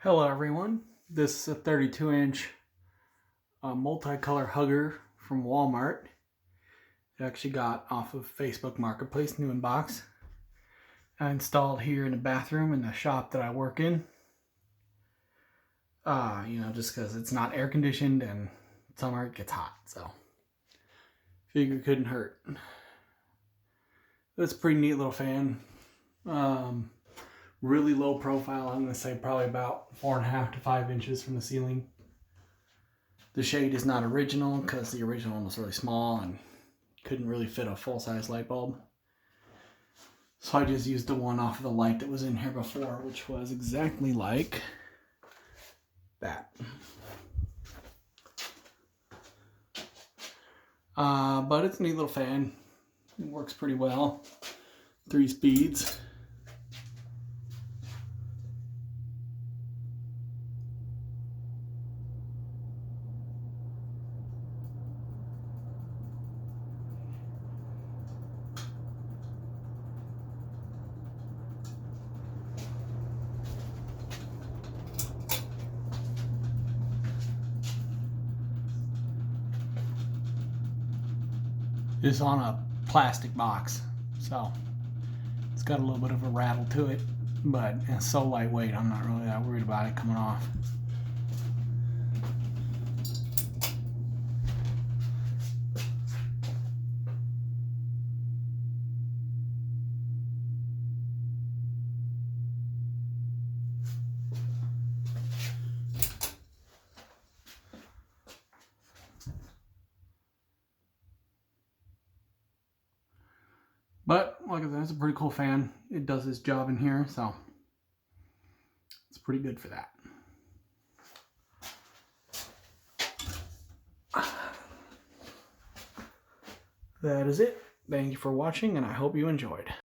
Hello everyone, this is a 32-inch multicolor hugger from Walmart. I actually got off of Facebook Marketplace, new in box. I installed here in the bathroom in the shop that I work in. Just because it's not air conditioned and summer it gets hot, so figure it couldn't hurt. It's a pretty neat little fan. Really low profile, I'm going to say probably about 4.5 to 5 inches from the ceiling. The shade is not original because the original one was really small and couldn't really fit a full-size light bulb. So I just used the one off of the light that was in here before, which was exactly like that. But it's a neat little fan. It works pretty well. 3 speeds. It's on a plastic box, so it's got a little bit of a rattle to it, but it's so lightweight I'm not really that worried about it coming off. But like I said, it's a pretty cool fan. It does its job in here, so it's pretty good for that. That is it. Thank you for watching, and I hope you enjoyed.